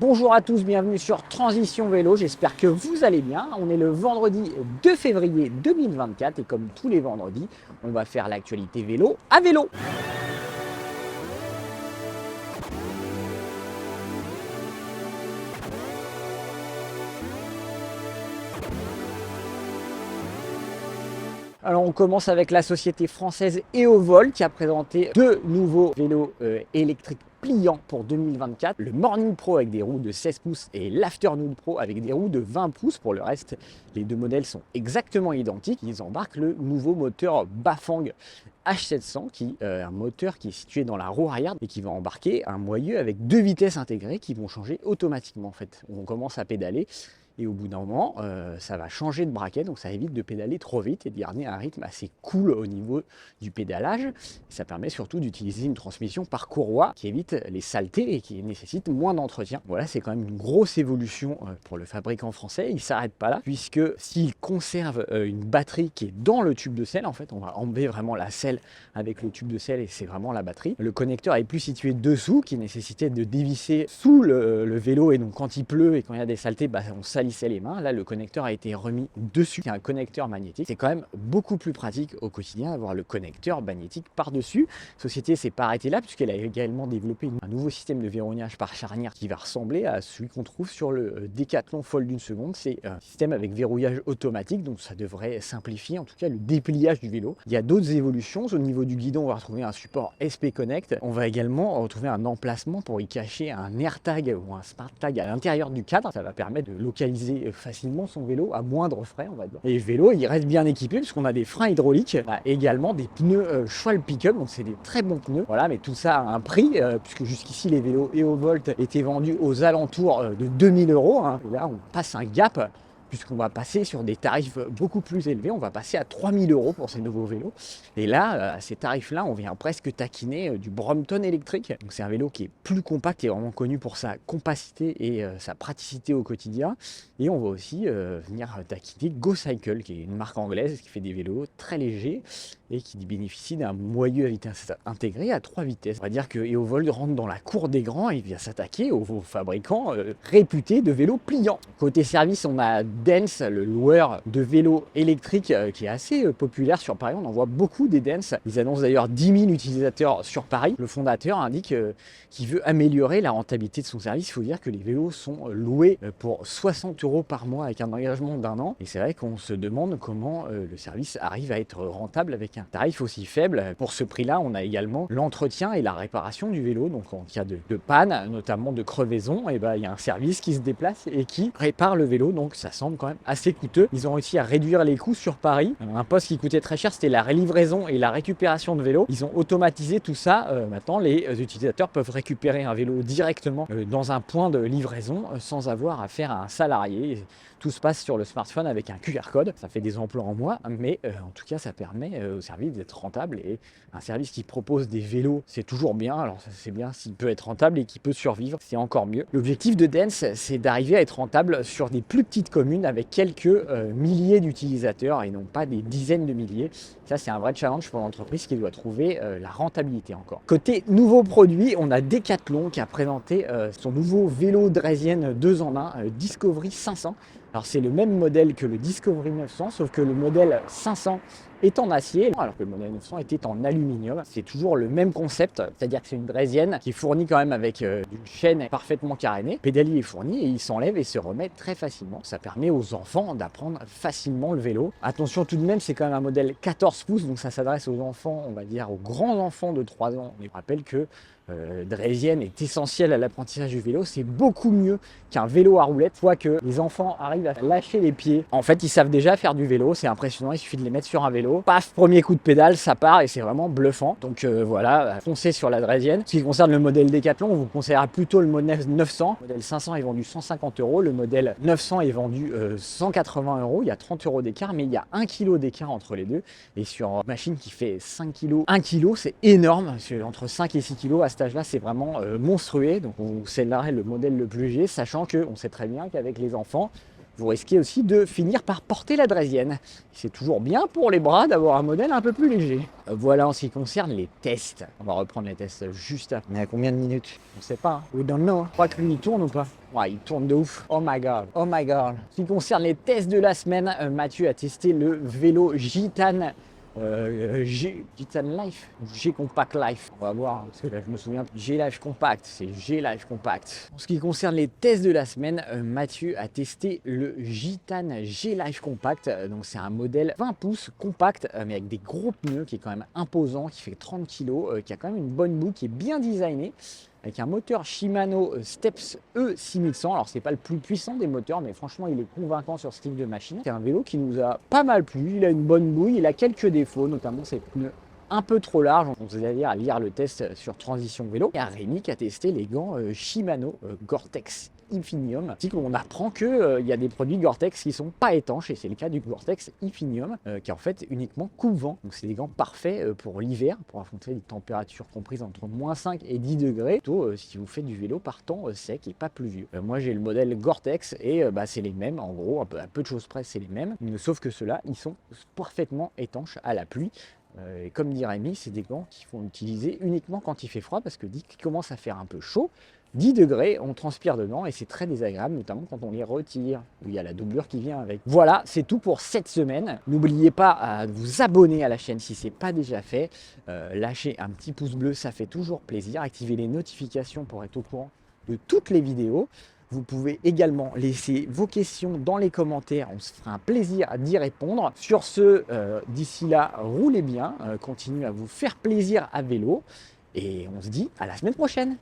Bonjour à tous, bienvenue sur Transition Vélo, j'espère que vous allez bien. On est le vendredi 2 février 2024 et comme tous les vendredis, on va faire l'actualité vélo à vélo. Alors on commence avec la société française Eovol qui a présenté deux nouveaux vélos électriques pliants pour 2024. Le Morning Pro avec des roues de 16 pouces et l'Afternoon Pro avec des roues de 20 pouces. Pour le reste, les deux modèles sont exactement identiques. Ils embarquent le nouveau moteur Bafang H700 qui est un moteur qui est situé dans la roue arrière et qui va embarquer un moyeu avec deux vitesses intégrées qui vont changer automatiquement. En fait, on commence à pédaler. Et au bout d'un moment, ça va changer de braquet, donc ça évite de pédaler trop vite et de garder un rythme assez cool au niveau du pédalage. Et ça permet surtout d'utiliser une transmission par courroie qui évite les saletés et qui nécessite moins d'entretien. Voilà, c'est quand même une grosse évolution pour le fabricant français. Il ne s'arrête pas là, puisque s'il conserve une batterie qui est dans le tube de selle, en fait, on va enlever vraiment la selle avec le tube de selle et c'est vraiment la batterie. Le connecteur est plus situé dessous, qui nécessitait de dévisser sous le vélo, et donc quand il pleut et quand il y a des saletés, on salisse les mains. Là, le connecteur a été remis dessus. C'est un connecteur magnétique. C'est quand même beaucoup plus pratique au quotidien d'avoir le connecteur magnétique par-dessus. La société s'est pas arrêtée là puisqu'elle a également développé un nouveau système de verrouillage par charnière qui va ressembler à celui qu'on trouve sur le Decathlon Fold d'une seconde. C'est un système avec verrouillage automatique, donc ça devrait simplifier en tout cas le dépliage du vélo. Il y a d'autres évolutions. Au niveau du guidon, on va retrouver un support SP Connect. On va également retrouver un emplacement pour y cacher un AirTag ou un SmartTag à l'intérieur du cadre. Ça va permettre de localiser facilement son vélo à moindre frais, on va dire. Et le vélo, il reste bien équipé puisqu'on a des freins hydrauliques, également des pneus Schwalbe Pickup, donc c'est des très bons pneus. Voilà, mais tout ça a un prix puisque jusqu'ici les vélos Eovolt étaient vendus aux alentours de 2000 €. Et là, on passe un gap puisqu'on va passer sur des tarifs beaucoup plus élevés. On va passer à 3000 € pour ces nouveaux vélos. Et là, à ces tarifs-là, on vient presque taquiner du Brompton électrique. Donc c'est un vélo qui est plus compact, qui est vraiment connu pour sa compacité et sa praticité au quotidien. Et on va aussi venir taquiner GoCycle, qui est une marque anglaise qui fait des vélos très légers et qui bénéficie d'un moyeu à vitesse intégré à 3 vitesses. On va dire que Eovolt rentre dans la cour des grands et vient s'attaquer aux fabricants réputés de vélos pliants. Côté service, on a Dance, le loueur de vélos électriques qui est assez populaire sur Paris. On en voit beaucoup des Dance. Ils annoncent d'ailleurs 10 000 utilisateurs sur Paris. Le fondateur indique qu'il veut améliorer la rentabilité de son service. Il faut dire que les vélos sont loués pour 60 € par mois avec un engagement d'1 an. Et c'est vrai qu'on se demande comment le service arrive à être rentable avec un tarif aussi faible. Pour ce prix-là, on a également l'entretien et la réparation du vélo. Donc en cas de panne, notamment de crevaison, et il y a un service qui se déplace et qui répare le vélo. Donc ça semble quand même assez coûteux. Ils ont réussi à réduire les coûts sur Paris. Un poste qui coûtait très cher, c'était la livraison et la récupération de vélos. Ils ont automatisé tout ça. Maintenant, les utilisateurs peuvent récupérer un vélo directement dans un point de livraison sans avoir affaire à un salarié. Tout se passe sur le smartphone avec un QR code. Ça fait des emplois en moins, mais en tout cas, ça permet au service d'être rentable. Et un service qui propose des vélos, c'est toujours bien. Alors, c'est bien s'il peut être rentable et qu'il peut survivre, c'est encore mieux. L'objectif de Dance, c'est d'arriver à être rentable sur des plus petites communes avec quelques milliers d'utilisateurs et non pas des dizaines de milliers. Ça, c'est un vrai challenge pour l'entreprise qui doit trouver la rentabilité encore. Côté nouveaux produits, on a Decathlon qui a présenté son nouveau vélo Draisienne 2 en 1, Discovery 500. Alors c'est le même modèle que le Discovery 900, sauf que le modèle 500 est en acier, alors que le modèle 900 était en aluminium. C'est toujours le même concept, c'est-à-dire que c'est une draisienne qui est fournie quand même avec une chaîne parfaitement carénée. Le pédalier est fourni et il s'enlève et se remet très facilement. Ça permet aux enfants d'apprendre facilement le vélo. Attention tout de même, c'est quand même un modèle 14 pouces, donc ça s'adresse aux enfants, on va dire aux grands enfants de 3 ans. On rappelle que draisienne est essentielle à l'apprentissage du vélo. C'est beaucoup mieux qu'un vélo à roulettes. Une fois que les enfants arrivent à lâcher les pieds, en fait ils savent déjà faire du vélo, c'est impressionnant, il suffit de les mettre sur un vélo, paf, premier coup de pédale, ça part et c'est vraiment bluffant. Donc voilà, foncez sur la draisienne. Ce qui concerne le modèle Decathlon, on vous conseillera plutôt le modèle 900. Le modèle 500 est vendu 150 €, le modèle 900 est vendu 180 €. Il y a 30 € d'écart, mais il y a 1 kg d'écart entre les deux. Et sur une machine qui fait 5 kg, 1 kg, c'est énorme. Entre 5 et 6 kg à cet âge-là, c'est vraiment monstrueux. Donc on vous sellerait le modèle le plus léger, sachant qu'on sait très bien qu'avec les enfants, vous risquez aussi de finir par porter la draisienne. C'est toujours bien pour les bras d'avoir un modèle un peu plus léger. Voilà en ce qui concerne les tests. On va reprendre les tests juste après. Mais à combien de minutes? On sait pas. We don't know. Je crois que lui il tourne ou pas? Ouais, il tourne de ouf. Oh my god. Oh my god. En ce qui concerne les tests de la semaine, Mathieu a testé le vélo Gitane. Gitan Life, G-Compact Life, on va voir, parce que là je me souviens, G-Life Compact, c'est G-Life Compact. En ce qui concerne les tests de la semaine, Mathieu a testé le Gitane G-Life Compact, donc c'est un modèle 20 pouces compact, mais avec des gros pneus, qui est quand même imposant, qui fait 30 kg, qui a quand même une bonne boucle, qui est bien designé, avec un moteur Shimano Steps E6100. Alors c'est pas le plus puissant des moteurs, mais franchement il est convaincant sur ce type de machine. C'est un vélo qui nous a pas mal plu, il a une bonne bouille, il a quelques défauts, notamment ses pneus un peu trop larges. On vous allez à lire le test sur Transition Vélo. Il y a Rémi qui a testé les gants Shimano Gore-Tex Infinium. Ainsi qu'on apprend qu'il y a des produits Gore-Tex qui sont pas étanches, et c'est le cas du Gore-Tex Infinium qui est en fait uniquement coupe-vent. Donc c'est des gants parfaits pour l'hiver, pour affronter des températures comprises entre -5 et 10 degrés, plutôt si vous faites du vélo par temps sec et pas pluvieux. Moi j'ai le modèle Gore-Tex et c'est les mêmes, en gros, à peu de choses près c'est les mêmes, sauf que ceux-là ils sont parfaitement étanches à la pluie. Et comme dit Rémi, c'est des gants qu'il faut utiliser uniquement quand il fait froid, parce que dès qu'il commence à faire un peu chaud, 10 degrés, on transpire dedans et c'est très désagréable, notamment quand on les retire, où il y a la doublure qui vient avec. Voilà, c'est tout pour cette semaine. N'oubliez pas de vous abonner à la chaîne si ce n'est pas déjà fait. Lâchez un petit pouce bleu, ça fait toujours plaisir. Activez les notifications pour être au courant de toutes les vidéos. Vous pouvez également laisser vos questions dans les commentaires, on se fera un plaisir d'y répondre. Sur ce, d'ici là, roulez bien, continuez à vous faire plaisir à vélo, et on se dit à la semaine prochaine.